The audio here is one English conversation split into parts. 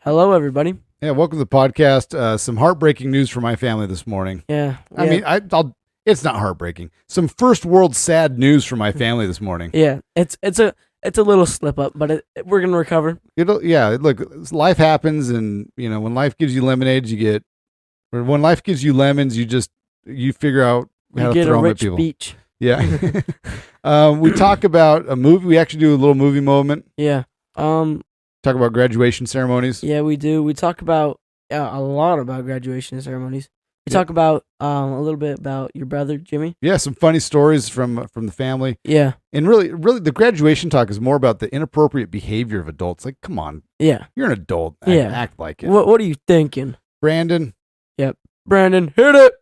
Hello, everybody. Yeah, welcome to the podcast. Some heartbreaking news for my family this morning. Yeah. I mean, it's not heartbreaking. Some first world sad news for my family this morning. Yeah, it's a little slip up, but we're gonna recover. Look, life happens, and when life gives you lemonades, or when life gives you lemons, you figure out how You to get a throw them at rich people. beach. Yeah. We talk about a movie. We actually do a little movie moment. Yeah. Talk about graduation ceremonies. Yeah, we do. We talk about a lot about graduation ceremonies. We Yeah. talk about a little bit about your brother Jimmy. Yeah, some funny stories from the family. Yeah. And really, the graduation talk is more about the inappropriate behavior of adults. Like, come on, Yeah. you're an adult. Yeah. Act like it. What are you thinking? Brandon. Yep. Brandon, hit it.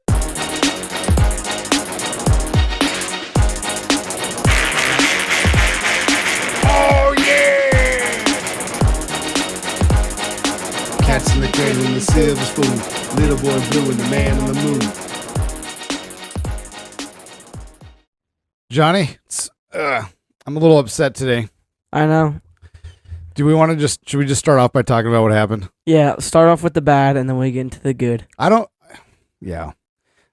Oh, yeah! Cats in the cradle and the silver spoon. Little boy blue and the man on the moon. Johnny, I'm a little upset today. I know. Should we just start off by talking about what happened? Yeah. Start off with the bad, and then we get into the good. Yeah.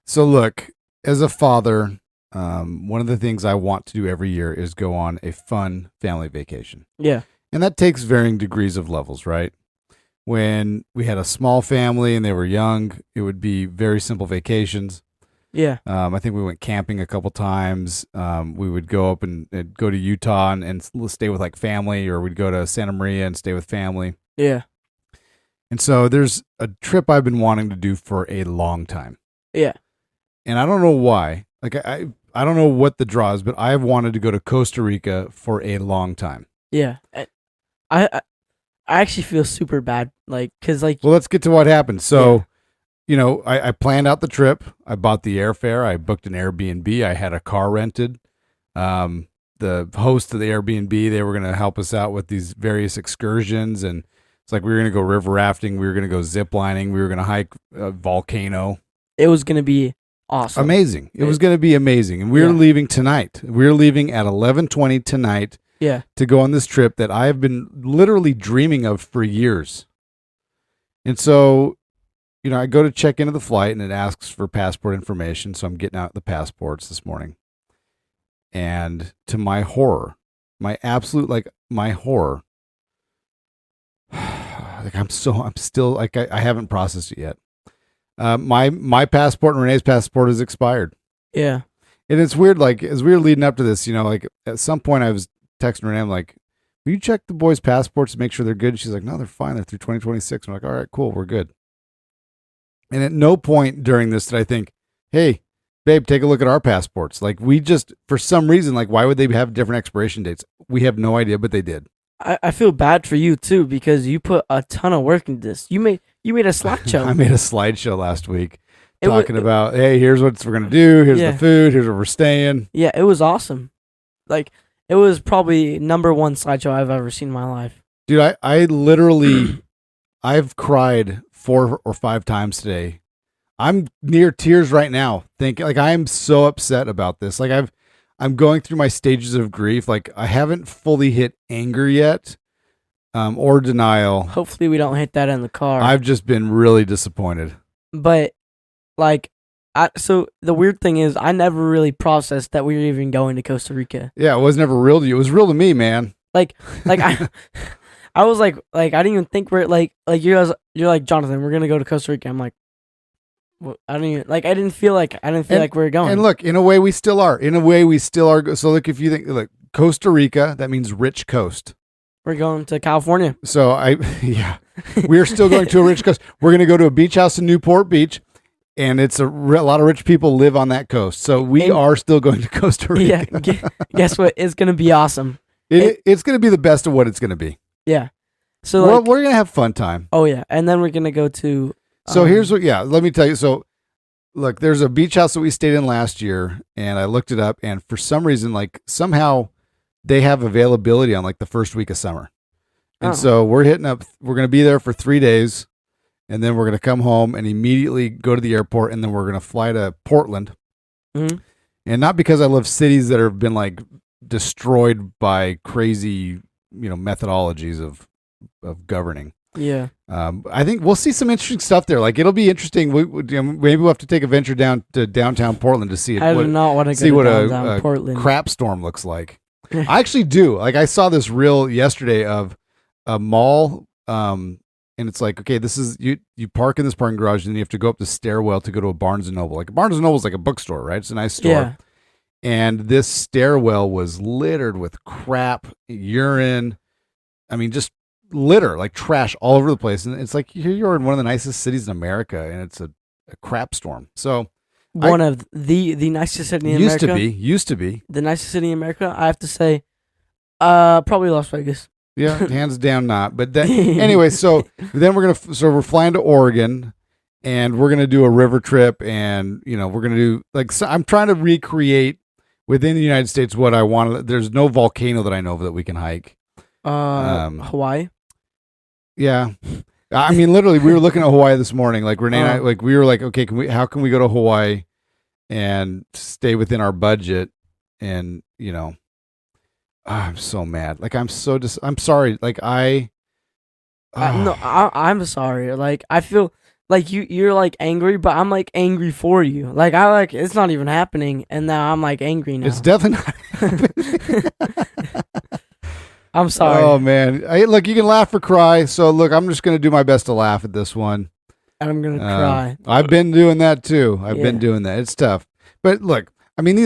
So look, as a father, one of the things I want to do every year is go on a fun family vacation. Yeah. And that takes varying degrees of levels, right? When we had a small family and they were young, it would be very simple vacations. Yeah. I think we went camping a couple times. We would go up and go to Utah and stay with like family, or we'd go to Santa Maria and stay with family. Yeah. And so there's a trip I've been wanting to do for a long time. Yeah. And I don't know why. Like I don't know what the draw is, but I've wanted to go to Costa Rica for a long time. Yeah. I actually feel super bad, cause Well, let's get to what happened. So, I planned out the trip. I bought the airfare. I booked an Airbnb. I had a car rented. The host of the Airbnb, they were going to help us out with these various excursions. And it's like we were going to go river rafting. We were going to go zip lining. We were going to hike a volcano. it was gonna be awesome. Amazing. It was going to be amazing. And we're leaving tonight. We're leaving at 11:20 tonight. Yeah. To go on this trip that I have been literally dreaming of for years. And so, I go to check into the flight and it asks for passport information. So I'm getting out the passports this morning. And to my horror, my horror, I'm still I haven't processed it yet. My passport and Renee's passport is expired. Yeah. And it's weird, as we were leading up to this, at some point I was texting Renee, I'm like, will you check the boys' passports to make sure they're good? She's like, no, they're fine. They're through 2026. I'm like, all right, cool. We're good. And at no point during this did I think, hey, babe, take a look at our passports. We just, for some reason, why would they have different expiration dates? We have no idea, but they did. I feel bad for you too, because you put a ton of work into this. You made a slideshow. I made a slideshow last week talking about, hey, here's what we're going to do. Here's the food. Here's where we're staying. Yeah, it was awesome. It was probably number one slideshow I've ever seen in my life. Dude, I literally, I've cried 4 or 5 times today. I'm near tears right now. I am so upset about this. I'm going through my stages of grief. I haven't fully hit anger yet, or denial. Hopefully we don't hit that in the car. I've just been really disappointed. But, so the weird thing is, I never really processed that we were even going to Costa Rica. Yeah, it was never real to you. It was real to me, man. I was like, I didn't even think we're you're like, Jonathan, we're gonna go to Costa Rica. I'm like, well, I didn't feel like we were going. And look, in a way, we still are. So look, if you think, Costa Rica, that means rich coast. We're going to California. So we're still going to a rich coast. We're gonna go to a beach house in Newport Beach. And it's a lot of rich people live on that coast. So we are still going to Costa Rica. Yeah, guess what? It's going to be awesome. It's going to be the best of what it's going to be. Yeah. So we're going to have fun time. Oh, yeah. And then we're going to go to... So here's let me tell you. So look, there's a beach house that we stayed in last year, and I looked it up, and for some reason, somehow they have availability on the first week of summer. And so we're going to be there for 3 days. And then we're going to come home and immediately go to the airport, and then we're going to fly to Portland. Mm-hmm. And not because I love cities that have been destroyed by crazy, methodologies of governing. Yeah. I think we'll see some interesting stuff there. Like it'll be interesting. Maybe we'll have to take a venture down to downtown Portland to see it. I do not want to see go what to downtown a Portland. crap storm looks like. I actually do. Like I saw this reel yesterday of a mall. And it's like, okay, this is you park in this parking garage, and then you have to go up the stairwell to go to a Barnes and Noble. Like Barnes and Noble is like a bookstore, right? It's a nice store. Yeah. And this stairwell was littered with crap, urine. I mean, just litter, like trash all over the place. And it's like here you're in one of the nicest cities in America, and it's a crap storm. So one of the nicest city in America. Used to be. The nicest city in America, I have to say, probably Las Vegas. Yeah, hands down not. But that, anyway, so then we're flying to Oregon, and we're gonna do a river trip, and we're gonna do I'm trying to recreate within the United States what I want. There's no volcano that I know of that we can hike. Hawaii. Yeah, I mean literally, we were looking at Hawaii this morning. Like Renee and I, we were like, okay, how can we go to Hawaii and stay within our budget? And I'm so mad. Like I'm sorry. Like I'm sorry. Like I feel like you're like angry, but I'm like angry for you. Like it's not even happening, and now I'm like angry now. It's definitely not. I'm sorry. Oh man. Look, you can laugh or cry. So look, I'm just gonna do my best to laugh at this one. And I'm gonna cry. I've been doing that too. I've been doing that. It's tough. But look, I mean,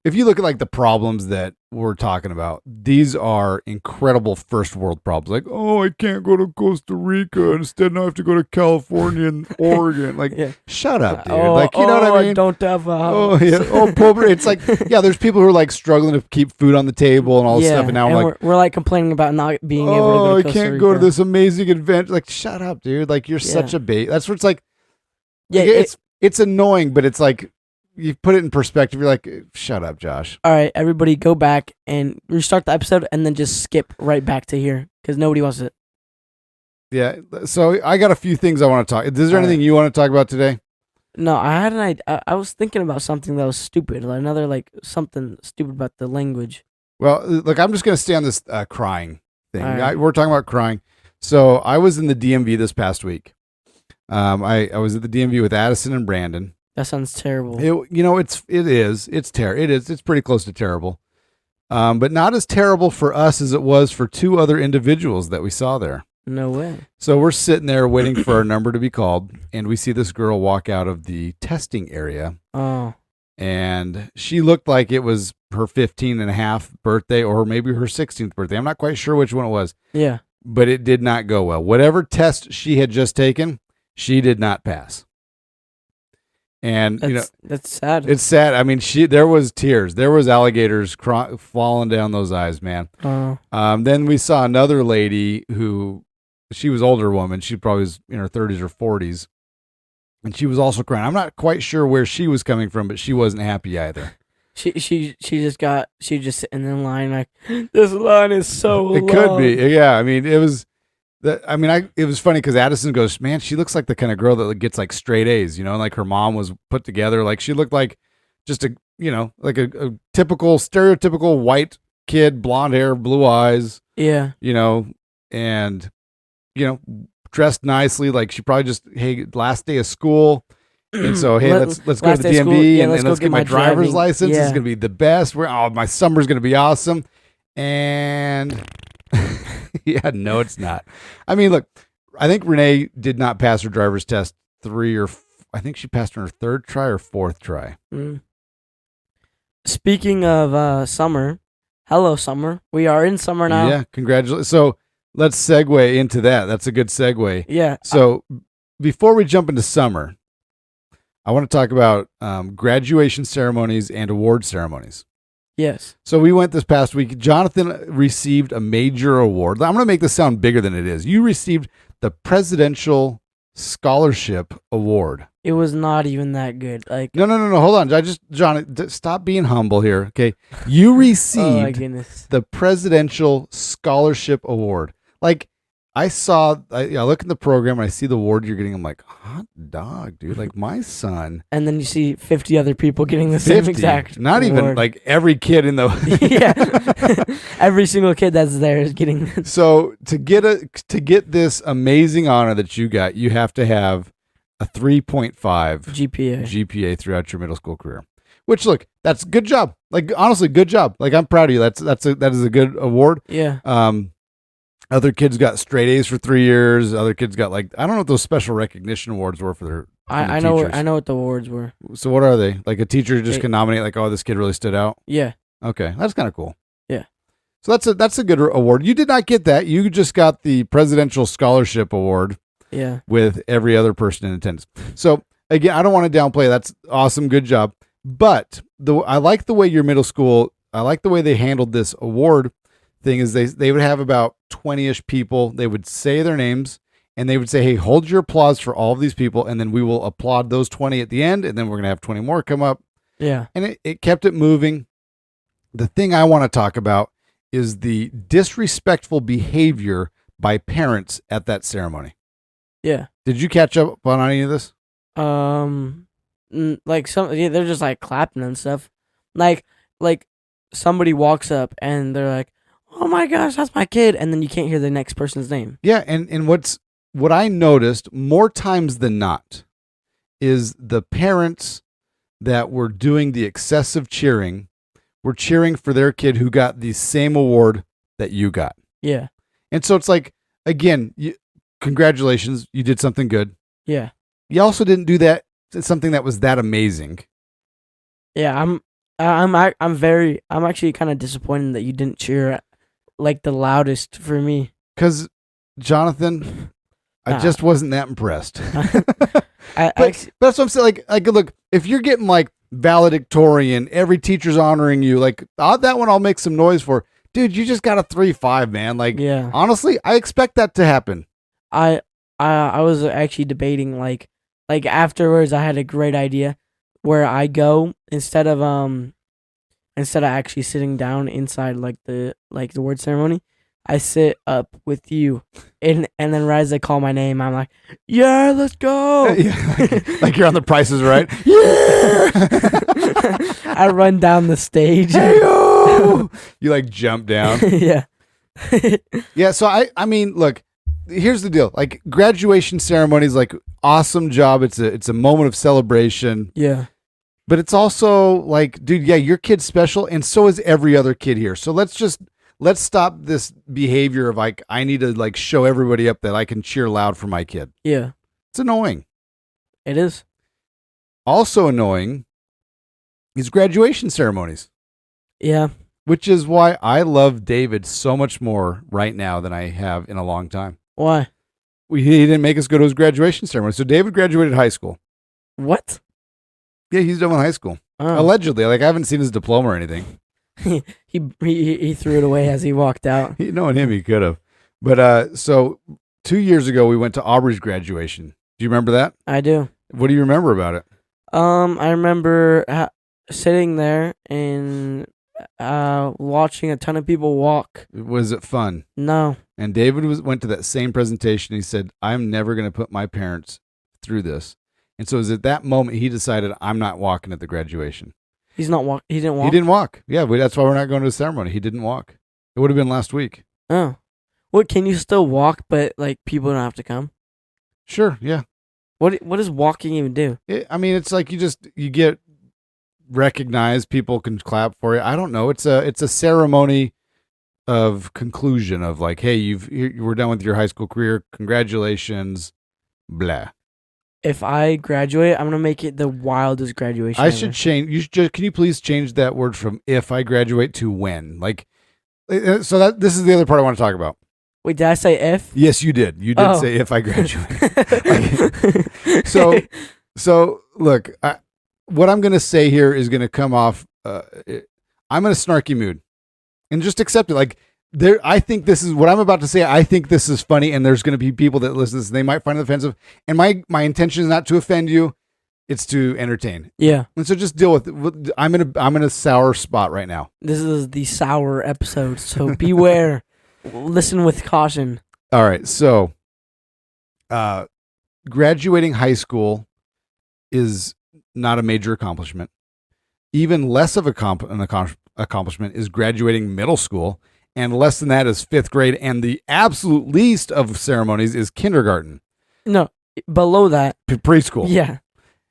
if you look at like the problems that we're talking about, these are incredible first world problems. Like, oh, I can't go to Costa Rica. Instead, now I have to go to California and Oregon. Like, shut up, dude. Like, you know what I mean? I don't have a house. Oh, yeah. Oh, pobre. It's like, yeah, there's people who are like struggling to keep food on the table and all this stuff. And now I'm like, we're like complaining about not being able to go to Costa I can't Rica. go to this amazing adventure. Like, shut up, dude. Like, you're such a bait. That's what it's like. Yeah, it's annoying, but it's like, you put it in perspective. You're like, shut up, Josh. All right, everybody, go back and restart the episode, and then just skip right back to here because nobody wants it. Yeah. So I got a few things I want to talk. Is there anything you want to talk about today? No, I had an idea. I was thinking about something that was stupid, like another something stupid about the language. Well, look, I'm just gonna stay on this crying thing. Right. We're talking about crying. So I was in the DMV this past week. I was at the DMV with Addison and Brandon. That sounds terrible. It's pretty close to terrible, but not as terrible for us as it was for two other individuals that we saw there. No way. So we're sitting there waiting for our number to be called, and we see this girl walk out of the testing area. Oh. And she looked like it was her 15 and a half birthday or maybe her 16th birthday. I'm not quite sure which one it was. Yeah. But it did not go well. Whatever test she had just taken, she did not pass. And that's sad. It's sad. I mean, there was tears. There was alligators falling down those eyes, man. Then we saw another lady who, she was older woman. She probably was in her 30s or 40s, and she was also crying. I'm not quite sure where she was coming from, but she wasn't happy either. She just sitting in line like, this line is so long. It could be, yeah. I mean, it was. It was funny because Addison goes, man, she looks like the kind of girl that gets like straight A's, like her mom was put together. Like she looked like just a typical, stereotypical white kid, blonde hair, blue eyes. Yeah. And, dressed nicely. Like she probably just, hey, last day of school. And so, hey, let's go to the DMV and let's get my driver's license. Yeah. It's going to be the best. My summer's going to be awesome. And... yeah, no, it's not. I mean, look, I think Renee did not pass her driver's test I think she passed on her third try or fourth try. Mm. Speaking of summer, hello, summer. We are in summer now. Yeah, congratulations. So let's segue into that. That's a good segue. Yeah. So before we jump into summer, I want to talk about graduation ceremonies and award ceremonies. Yes. So we went this past week. Jonathan received a major award. I'm going to make this sound bigger than it is. You received the Presidential Scholarship Award. It was not even that good. Like No. Hold on. John, stop being humble here. Okay. You received oh my goodness. the Presidential Scholarship Award. Like, I look in the program and I see the award you're getting. I'm like, hot dog, dude. Like my son. And then you see 50 other people getting the same 50, exact not even award. like every kid in the Yeah. Every single kid that's there is getting. So to get this amazing honor that you got, you have to have a 3.5 GPA throughout your middle school career. Which, look, that's good job. Like honestly, good job. Like I'm proud of you. That is a good award. Yeah. Other kids got straight A's for 3 years. Other kids got like, I don't know what those special recognition awards were for their. I know what the awards were. So what are they? Like a teacher just can nominate like, oh, this kid really stood out. Yeah. Okay, that's kind of cool. Yeah. So that's a good award. You did not get that. You just got the Presidential Scholarship Award. Yeah. With every other person in attendance. So again, I don't want to downplay. That's awesome. Good job. But I like the way your middle school. I like the way they handled this award thing. Is they would have about 20-ish people. They would say their names and they would say, "Hey, hold your applause for all of these people," and then we will applaud those 20 at the end, and then we're gonna have 20 more come up. Yeah. And it kept it moving. The thing I want to talk about is the disrespectful behavior by parents at that ceremony. Yeah. Did you catch up on any of this? Like they're just like clapping and stuff. Like somebody walks up and they're like, "Oh my gosh, that's my kid," and then you can't hear the next person's name. Yeah, and what I noticed more times than not is the parents that were doing the excessive cheering were cheering for their kid who got the same award that you got. Yeah. And so it's like, again, congratulations, you did something good. Yeah. You also didn't do that something that was that amazing. Yeah, I'm actually kind of disappointed that you didn't cheer like the loudest for me. Cuz Jonathan, I just wasn't that impressed. But that's what I'm saying. Like, look, if you're getting like valedictorian, every teacher's honoring you, like that one I'll make some noise for. Dude, you just got a 3.5, man. Like, yeah. Honestly, I expect that to happen. I was actually debating like afterwards. I had a great idea where I go instead of actually sitting down inside like the word ceremony. I sit up with you, and then right as they call my name, I'm like, "Yeah, let's go!" like you're on The Price is Right. Yeah. I run down the stage. Hey-o! You like jump down. Yeah. Yeah. So I mean, look, here's the deal. Like graduation ceremonies, like awesome job. It's a moment of celebration. Yeah. But it's also like, dude, yeah, your kid's special, and so is every other kid here. So let's stop this behavior of like, I need to like show everybody up that I can cheer loud for my kid. Yeah. It's annoying. It is. Also annoying is graduation ceremonies. Yeah. Which is why I love David so much more right now than I have in a long time. Why? He didn't make us go to his graduation ceremony. So David graduated high school. What? Yeah, he's done with high school. Oh. Allegedly. Like, I haven't seen his diploma or anything. He threw it away as he walked out. Knowing him, he could have. But so 2 years ago, we went to Aubrey's graduation. Do you remember that? I do. What do you remember about it? I remember sitting there and watching a ton of people walk. Was it fun? No. And David went to that same presentation. He said, "I'm never going to put my parents through this." And so it was at that moment he decided, I'm not walking at the graduation. He didn't walk? He didn't walk. Yeah, that's why we're not going to the ceremony. He didn't walk. It would have been last week. Oh. What, can you still walk, but like people don't have to come? Sure, yeah. What does walking even do? I mean, it's like you get recognized. People can clap for you. I don't know. It's a ceremony of conclusion of like, hey, we're done with your high school career. Congratulations. Blah. If I graduate, I'm gonna make it the wildest graduation. I should change. Can you please change that word from "if I graduate" to "when"? Like, so this is the other part I want to talk about. Wait, did I say if? Yes, you did. You did say "if I graduate." So look, what I'm gonna say here is gonna come off. I'm in a snarky mood, and just accept it. Like, I think this is what I'm about to say. I think this is funny, and there's going to be people that listen to this, and they might find it offensive. And my intention is not to offend you; it's to entertain. Yeah. And so just deal with it. I'm in a sour spot right now. This is the sour episode, so beware. Listen with caution. All right. So, graduating high school is not a major accomplishment. Even less of an accomplishment is graduating middle school, and less than that is fifth grade. And the absolute least of ceremonies is kindergarten, No, below that. preschool. Yeah.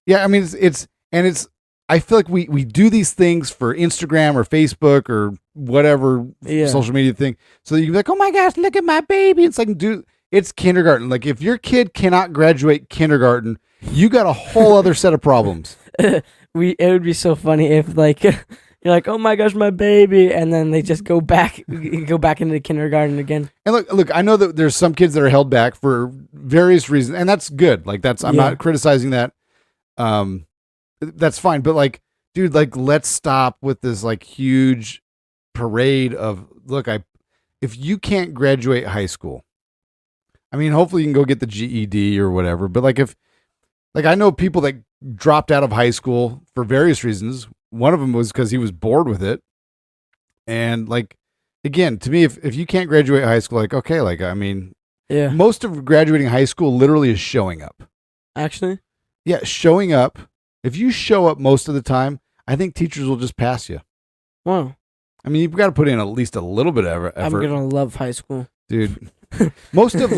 Yeah, I mean it's. I feel like we do these things for Instagram or Facebook or whatever Yeah. social media thing, so that you can be like, oh my gosh, look at my baby. It's like, dude, it's kindergarten. Like if your kid cannot graduate kindergarten, you got a whole other set of problems. It would be so funny if like you're like, oh my gosh, my baby, and then they just go back into kindergarten again. And look, I know that there's some kids that are held back for various reasons, and that's good. Like I'm Yeah. not criticizing that. That's fine. But like, dude, like let's stop with this like huge parade of if you can't graduate high school, I mean, hopefully you can go get the GED or whatever. But like I know people that dropped out of high school for various reasons. One of them was because he was bored with it. And like, again, to me, if you can't graduate high school, like, okay, like, I mean, Yeah. most of graduating high school literally is showing up. Actually. Yeah, showing up. If you show up most of the time, I think teachers will just pass you. Wow. I mean, you've got to put in at least a little bit of effort. I'm gonna love high school. Dude. Most of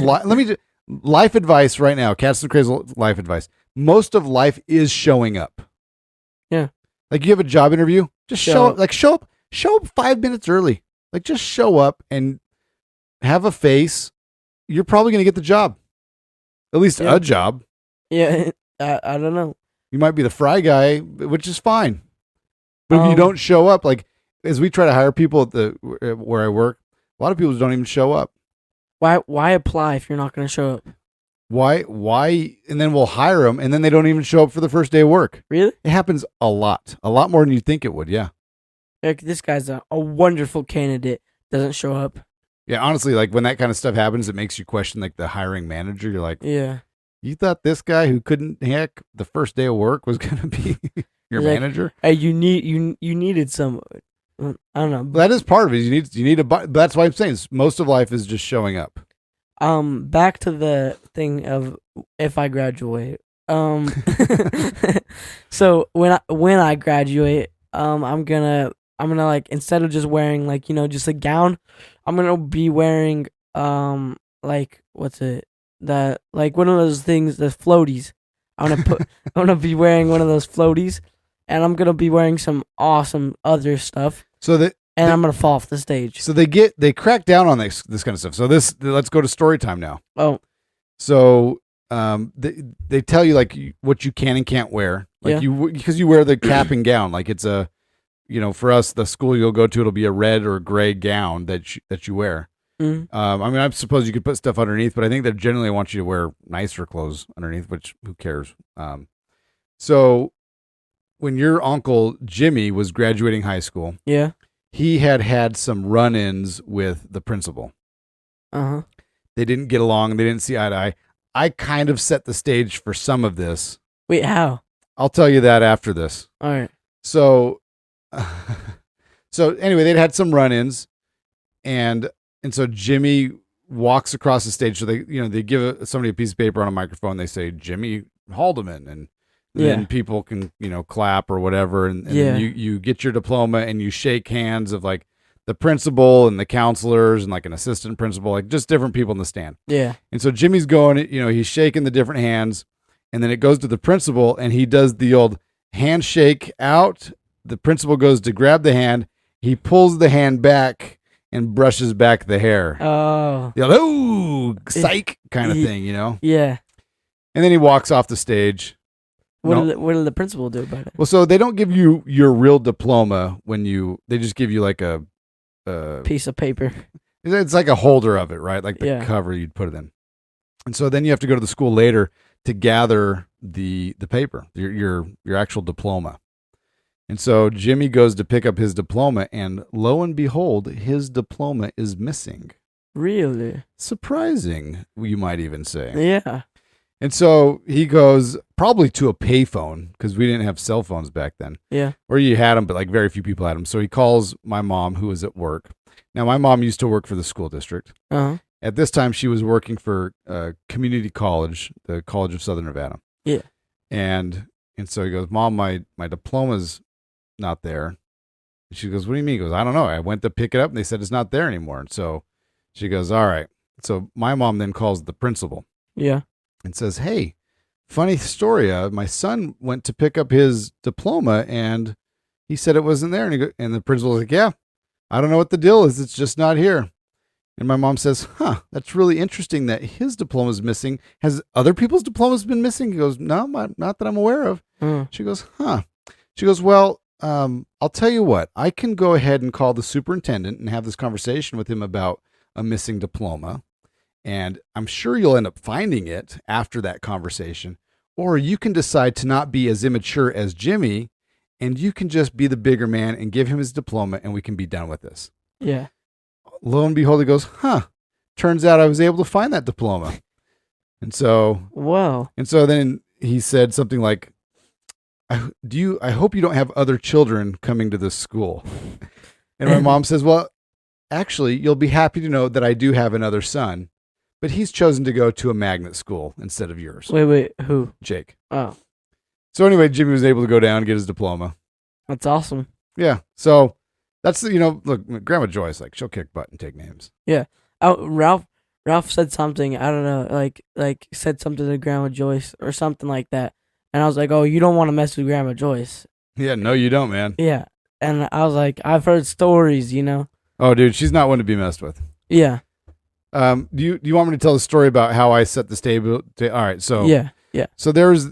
life advice right now, Cats and Cradle life advice. Most of life is showing up. Yeah. Like you have a job interview, just Show show up. up. Like show up 5 minutes early. Like just show up and have a face. You're probably gonna get the job. At least Yeah. a job. Yeah. I don't know. You might be the fry guy, which is fine. But if you Um, don't show up, like as we try to hire people at where I work, a lot of people don't even show up. Why apply if you're not gonna show up? Why? And then we'll hire them, and then they don't even show up for the first day of work. Really? It happens a lot more than you think it would. Yeah, Like this guy's a wonderful candidate. Doesn't show up. yeah. Honestly, like when that kind of stuff happens, it makes you question like the hiring manager. You're like, Yeah. you thought this guy who couldn't hack the first day of work was going to be your Like, manager? Hey, you needed some. I don't know. That is part of it. You need a. That's why I'm saying most of life is just showing up. Back to the thing of if I graduate. So when I graduate, I'm gonna like instead of just wearing like just a gown, I'm gonna be wearing like what's it that like one of those things, the floaties. I'm gonna be wearing one of those floaties, and I'm gonna be wearing some awesome other stuff, So that. and I'm gonna fall off the stage. So they crack down on this kind of stuff. So let's go to story time now. Oh, So they tell you like what you can and can't wear, like Yeah. because you wear the cap and gown, like it's a, for us the school you'll go to, it'll be a red or gray gown that you wear. mm, I mean, I suppose you could put stuff underneath, but I think they generally want you to wear nicer clothes underneath, which who cares? So when your uncle Jimmy was graduating high school, yeah. he had some run-ins with the principal. Uh-huh. They didn't get along. They didn't see eye to eye. I kind of set the stage for some of this. Wait, how? I'll tell you that after this. All right. So, so anyway, they'd had some run-ins, and so Jimmy walks across the stage. So they give somebody a piece of paper on a microphone. They say Jimmy Haldeman, and then people can clap or whatever, and Yeah. then you get your diploma and you shake hands of like the principal and the counselors and like an assistant principal, like just different people in the stand. Yeah. And so Jimmy's going, he's shaking the different hands, and then it goes to the principal, and he does the old handshake out. The principal goes to grab the hand. He pulls the hand back and brushes back the hair. Oh. The old, oh, psych kind of thing, Yeah. And then he walks off the stage. What No. did the principal do about it? Well, so they don't give you your real diploma they just give you like a Piece of paper. it's like a holder of it, right? Like the Yeah. cover you'd put it in. And so then you have to go to the school later to gather the paper, your actual diploma. And so Jimmy goes to pick up his diploma, and lo and behold, his diploma is missing. Really? Surprising, you might even say. Yeah. And so he goes probably to a payphone, because we didn't have cell phones back then. Yeah. Or you had them, but like very few people had them. So he calls my mom, who was at work. Now, my mom used to work for the school district. Uh-huh. At this time, she was working for community college, the College of Southern Nevada. Yeah. And so he goes, Mom, my diploma's not there. And she goes, what do you mean? He goes, I don't know. I went to pick it up and they said it's not there anymore. And so she goes, all right. So my mom then calls the principal. Yeah. And says, hey, funny story. My son went to pick up his diploma and he said it wasn't there. And the principal was like, yeah, I don't know what the deal is. It's just not here. And my mom says, that's really interesting that his diploma is missing. Has other people's diplomas been missing? He goes, no, not that I'm aware of. She goes, She goes, well, I'll tell you what. I can go ahead and call the superintendent and have this conversation with him about a missing diploma. And I'm sure you'll end up finding it after that conversation. Or you can decide to not be as immature as Jimmy, and you can just be the bigger man and give him his diploma, and we can be done with this. Yeah. Lo and behold, he goes, turns out I was able to find that diploma. And so, Wow. And so then he said something like, I hope you don't have other children coming to this school. And my mom says, well, actually, you'll be happy to know that I do have another son, but he's chosen to go to a magnet school instead of yours. Wait, who? Jake. Oh, So anyway, Jimmy was able to go down and get his diploma. that's awesome. Yeah. So that's, look, Grandma Joyce, like, she'll kick butt and take names. Yeah. Oh, Ralph said something. I don't know, like said something to Grandma Joyce or something like that. And I was like, oh, you don't want to mess with Grandma Joyce. Yeah, no, you don't, man. Yeah. And I was like, I've heard stories, Oh, dude, she's not one to be messed with. Yeah. Do you want me to tell the story about how I set the stable? All right, so Yeah. So there's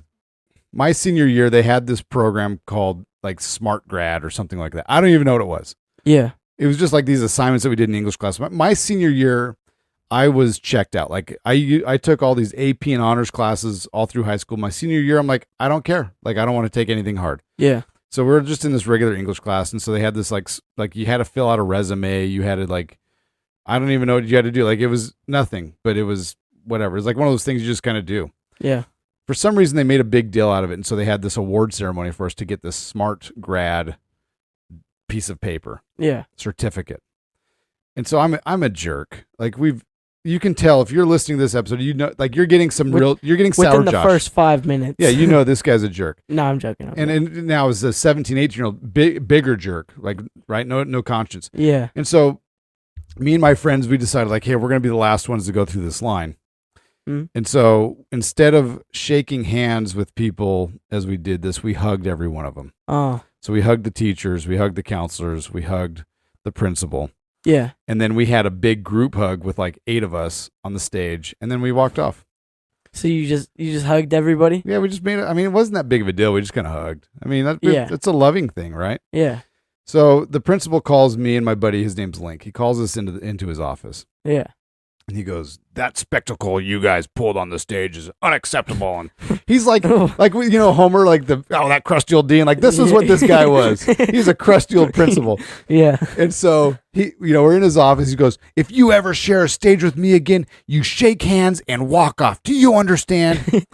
my senior year. They had this program called like Smart Grad or something like that. I don't even know what it was. Yeah. It was just like these assignments that we did in English class. My senior year, I was checked out. Like I took all these AP and honors classes all through high school. My senior year, I'm like, I don't care. Like I don't want to take anything hard. Yeah. So we were just in this regular English class, and so they had this like you had to fill out a resume. You had to I don't even know what you had to do. Like it was nothing, but it was whatever. It's like one of those things you just kind of do. Yeah. For some reason, they made a big deal out of it, and so they had this award ceremony for us to get this Smart Grad piece of paper, certificate. And so I'm a jerk. Like you can tell if you're listening to this episode, like you're getting you're getting sour within the Josh. first 5 minutes. Yeah, this guy's a jerk. No, I'm joking. And now as a 17, 18-year-old, bigger jerk, like, right? No conscience. Yeah. And so me and my friends, we decided like, hey, we're going to be the last ones to go through this line. And so instead of shaking hands with people as we did this, we hugged every one of them. Oh. So we hugged the teachers, we hugged the counselors, we hugged the principal. Yeah. And then we had a big group hug with like 8 of us on the stage, and then we walked off. So you just hugged everybody? Yeah, we just made it. I mean, it wasn't that big of a deal. We just kind of hugged. I mean, it's a loving thing, right? Yeah. So the principal calls me and my buddy, his name's Link. He calls us into his office. Yeah. And he goes, that spectacle you guys pulled on the stage is unacceptable. And he's like, Homer, like that crusty old dean. Like, this is what this guy was. He's a crusty old principal. Yeah. And so we're in his office. He goes, if you ever share a stage with me again, you shake hands and walk off. Do you understand?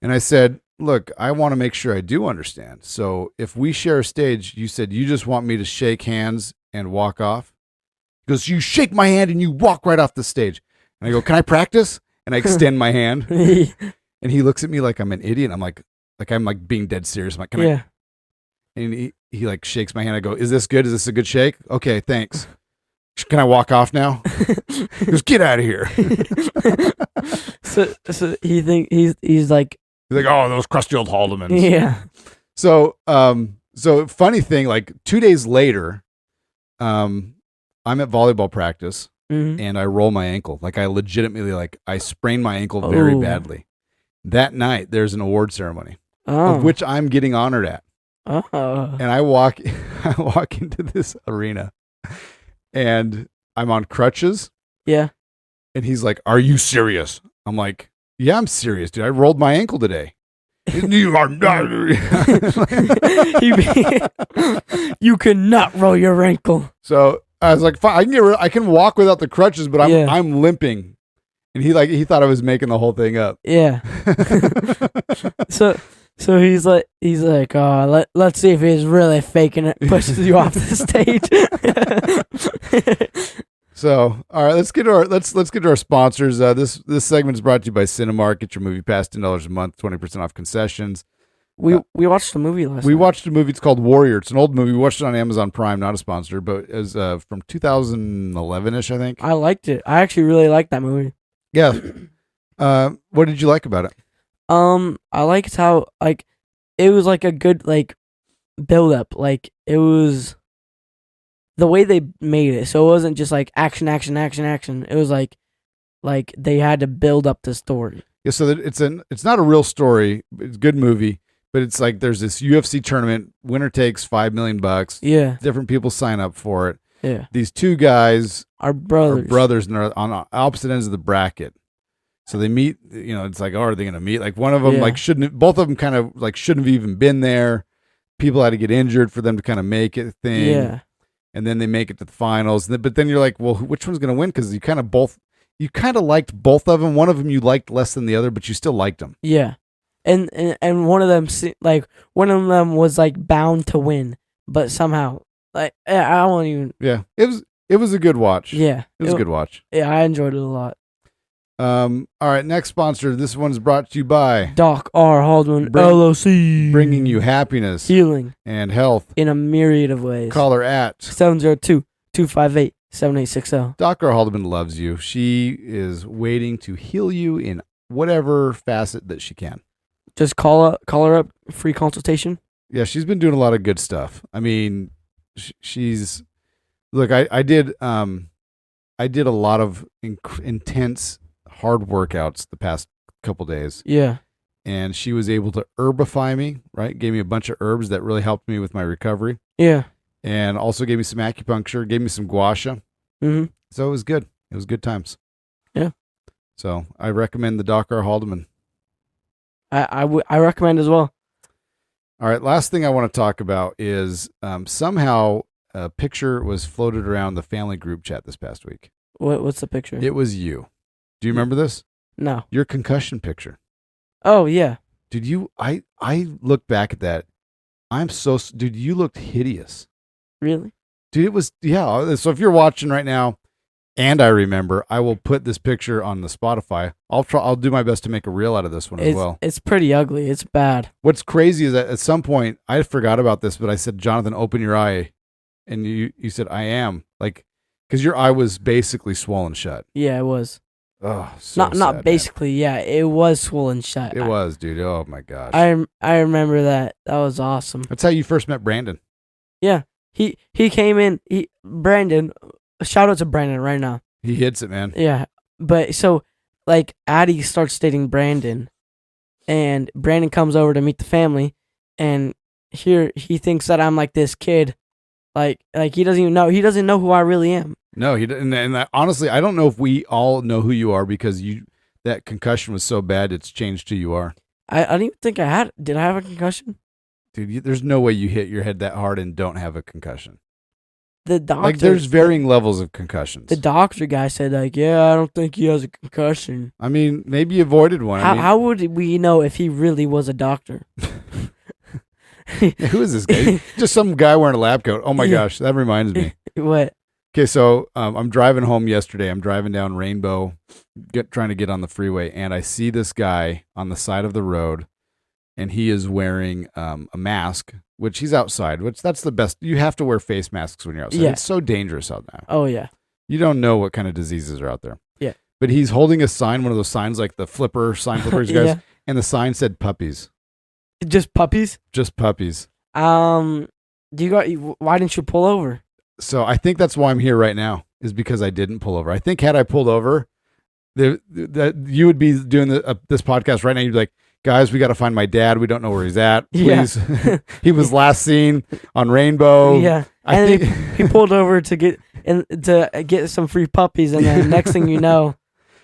And I said, look, I want to make sure I do understand. So if we share a stage, you said you just want me to shake hands and walk off? He goes, you shake my hand and you walk right off the stage. And I go, can I practice? And I extend my hand. And he looks at me like I'm an idiot. I'm like being dead serious. I'm like, can I? And he like shakes my hand. I go, is this good? Is this a good shake? Okay, thanks. Can I walk off now? He goes, get out of here. So he think he's like, oh, those crusty old Haldemans. Yeah. So funny thing, like 2 days later, I'm at volleyball practice. Mm-hmm. And I roll my ankle. Like I legitimately, I sprained my ankle very badly. That night, there's an award ceremony of which I'm getting honored at. Oh. And I walk into this arena, and I'm on crutches. Yeah. And he's like, "Are you serious?" I'm like, "Yeah, I'm serious, dude. I rolled my ankle today." You are not. You cannot roll your ankle. So I was like, fine, I can walk without the crutches, but I'm limping. And he thought I was making the whole thing up. Yeah. So he's like, oh, let's see if he's really faking it. Pushes you off the stage. So, all right, let's get to our sponsors. This segment is brought to you by Cinemark. Get your movie pass, $10 a month, 20% off concessions. We watched a movie last We night. watched a movie. It's called Warrior. It's an old movie. We watched it on Amazon Prime, not a sponsor, but it was from 2011ish, I think. I liked it. I actually really liked that movie. Yeah. What did you like about it? I liked how like it was like a good like build up. Like it was the way they made it. So it wasn't just like action, action, action, action. It was like they had to build up the story. Yeah, so that it's not a real story. It's a good movie, but it's like there's this UFC tournament. Winner takes $5 million. Yeah. Different people sign up for it. Yeah. These two guys Our brothers. are brothers and are on opposite ends of the bracket. So they meet, it's like, oh, are they going to meet? Like one of them, both of them kind of like shouldn't have even been there. People had to get injured for them to kind of make it thing. Yeah. And then they make it to the finals. But then you're like, well, which one's going to win? Because you kind of liked both of them. One of them you liked less than the other, but you still liked them. Yeah. And one of them was like bound to win, but somehow like I won't even. Yeah. It was a good watch. Yeah. It was a good watch. Yeah, I enjoyed it a lot. All right, next sponsor. This one's brought to you by Doc R. Haldeman LLC, bringing you happiness, healing, and health in a myriad of ways. Call her at 702-258-7860. Dr. Haldeman loves you. She is waiting to heal you in whatever facet that she can. Just call her up, free consultation. Yeah, she's been doing a lot of good stuff. I mean, she's look. I did a lot of intense hard workouts the past couple days. Yeah. And she was able to herbify me, right? Gave me a bunch of herbs that really helped me with my recovery. Yeah. And also gave me some acupuncture, gave me some gua sha. Mm-hmm. So it was good. It was good times. Yeah. So I recommend the Doc R. Haldeman. I recommend as well. All right. Last thing I want to talk about is somehow a picture was floated around the family group chat this past week. What's the picture? It was you. Do you remember this? No. Your concussion picture. Oh, yeah. Did you? I look back at that. Dude, you looked hideous. Really? Dude, it was, yeah. So if you're watching right now, and I remember, I will put this picture on the Spotify. I'll do my best to make a reel out of this one as well. It's pretty ugly. It's bad. What's crazy is that at some point, I forgot about this, but I said, Jonathan, open your eye. And you said, I am. Like, because your eye was basically swollen shut. Yeah, it was. Oh, so not sad, basically. Man. Yeah, it was swollen shut. It was, dude. Oh my gosh. I remember that. That was awesome. That's how you first met Brandon. Yeah, he came in. Brandon, shout out to Brandon right now. He hits it, man. Yeah, but so like Addie starts dating Brandon, and Brandon comes over to meet the family, and here he thinks that I'm like this kid, like he doesn't even know. He doesn't know who I really am. No, he didn't. And honestly, I don't know if we all know who you are because that concussion was so bad it's changed who you are. I don't even think I had. Did I have a concussion? Dude, there's no way you hit your head that hard and don't have a concussion. The doctor, like, there's varying levels of concussions. The doctor guy said, like, yeah, I don't think he has a concussion. I mean, maybe he avoided one. How would we know if he really was a doctor? Who is this guy? Just some guy wearing a lab coat. Oh my gosh, that reminds me. What? Okay, so I'm driving home yesterday. I'm driving down Rainbow, trying to get on the freeway, and I see this guy on the side of the road, and he is wearing a mask, which he's outside, which that's the best. You have to wear face masks when you're outside. Yeah. It's so dangerous out there. Oh, yeah. You don't know what kind of diseases are out there. Yeah. But he's holding a sign, one of those signs like the sign flippers, guys, Yeah. and the sign said puppies. Just puppies? Just puppies. Why didn't you pull over? So I think that's why I'm here right now, is because I didn't pull over. I think had I pulled over, that you would be doing this podcast right now. You'd be like, guys, we got to find my dad. We don't know where he's at. Please. Yeah. He was last seen on Rainbow. Yeah. I think he pulled over to get some free puppies, and then next thing you know,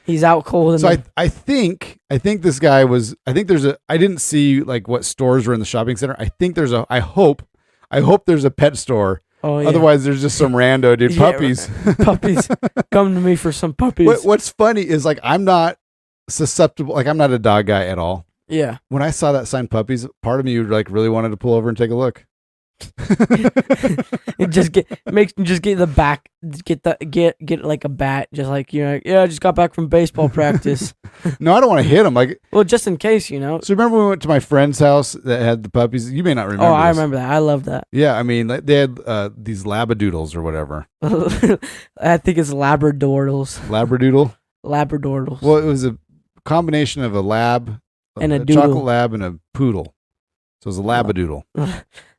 he's out cold. So I think this guy was. I think I didn't see like what stores were in the shopping center. I think I hope there's a pet store. Oh, yeah. Otherwise, there's just some rando dude. Puppies. Puppies. Come to me for some puppies. What's funny is like I'm not susceptible. Like I'm not a dog guy at all. Yeah. When I saw that sign puppies, part of me like really wanted to pull over and take a look. And just get the back, get like a bat, just like you're like, yeah, I just got back from baseball practice. No, I don't want to hit them. Like, Well, just in case, you know. so remember when we went to my friend's house that had the puppies? You may not remember. Oh, I this. remember that. I love that. Yeah, I mean, like, they had these labradoodles or whatever. I think it's Labradorals. Labradoodle. Labradorals. Well, it was a combination of a lab, And a chocolate doodle. lab, and a poodle. So it was a labradoodle.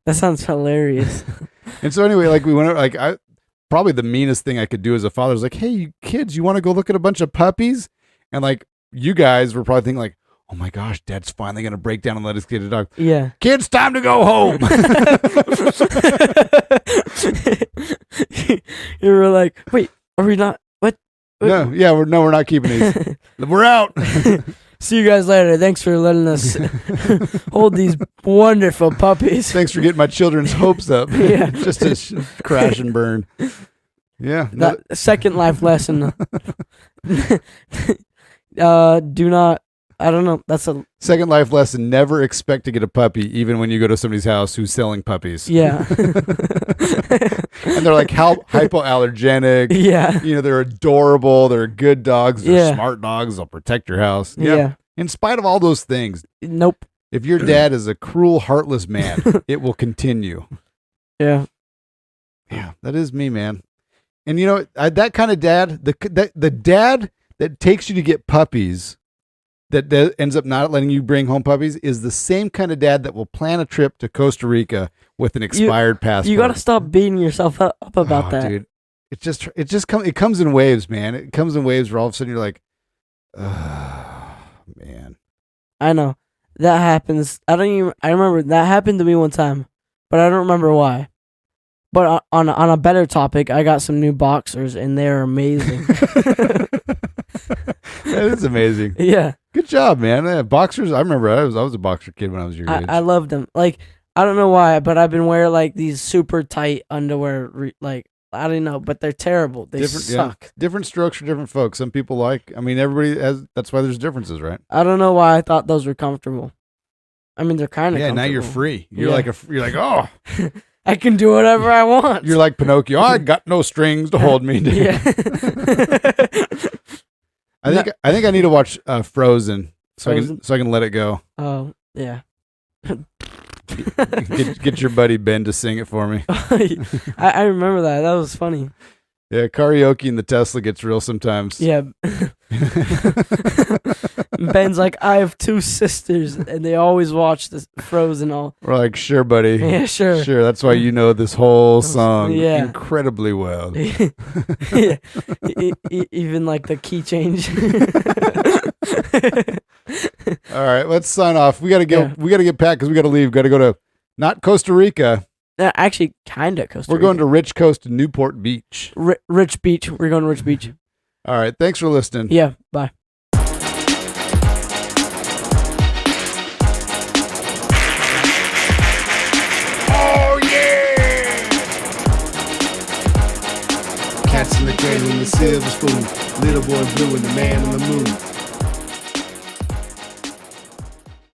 That sounds hilarious. And so anyway, like we went, like probably the meanest thing I could do as a father was like, hey, you kids, you want to go look at a bunch of puppies? And like you guys were probably thinking like, oh my gosh, Dad's finally gonna break down and let us get a dog. Yeah. Kids, time to go home. You were like, wait, are we not? What? No, yeah, we're not keeping these. We're out. See you guys later. Thanks for letting us hold these wonderful puppies. Thanks for getting my children's hopes up. Yeah. Just to crash and burn. Yeah. That second life lesson. Do not. I don't know. That's a Second life lesson: never expect to get a puppy, even when you go to somebody's house who's selling puppies. yeah. And they're like hypoallergenic. Yeah. You know, they're adorable. They're good dogs. They're Yeah. smart dogs. They'll protect your house. Yeah. In spite of all those things, Nope. if your dad is a cruel, heartless man, it will continue. Yeah. Yeah, that is me, man. And you know, that kind of dad, the dad that takes you to get puppies, that ends up not letting you bring home puppies, is the same kind of dad that will plan a trip to Costa Rica with an expired passport. You gotta stop beating yourself up about that, dude. It comes in waves, man. It comes in waves where all of a sudden you're like, oh, man. I know that happens. I remember that happened to me one time, but I don't remember why. But on a better topic, I got some new boxers and they're amazing. That is amazing. Yeah. Good job, man. Boxers. I remember I was a boxer kid when I was your age. I love them. Like, I don't know why, but I've been wearing like these super tight underwear. Like, I don't know, but they're terrible. They suck. Yeah. Different strokes for different folks. Some people like. I mean, everybody has. That's why there's differences, right? I don't know why I thought those were comfortable. I mean, they're kind of Now you're free. You're like oh, I can do whatever I want. you're like Pinocchio. I got no strings to hold me. Yeah. I think I need to watch Frozen so Frozen? I can let it go. Oh, yeah. Get your buddy Ben to sing it for me. I remember that. That was funny. Yeah, karaoke in the Tesla gets real sometimes. Yeah. Ben's like, I have two sisters, and they always watch this Frozen all. We're like, sure, buddy. Yeah, sure. Sure, that's why you know this whole song incredibly well. Yeah. Even like the key change. All right, let's sign off. We gotta go. Yeah. We gotta get packed because we gotta leave. Got to go to not Costa Rica. Actually, kind of Costa We're Rica. going to Rich Coast and Newport Beach. Rich Beach. We're going to Rich Beach. All right, thanks for listening. Yeah, bye. Oh yeah! Cats in the cradle and the silver spoon. Little boy blue and the man on the moon.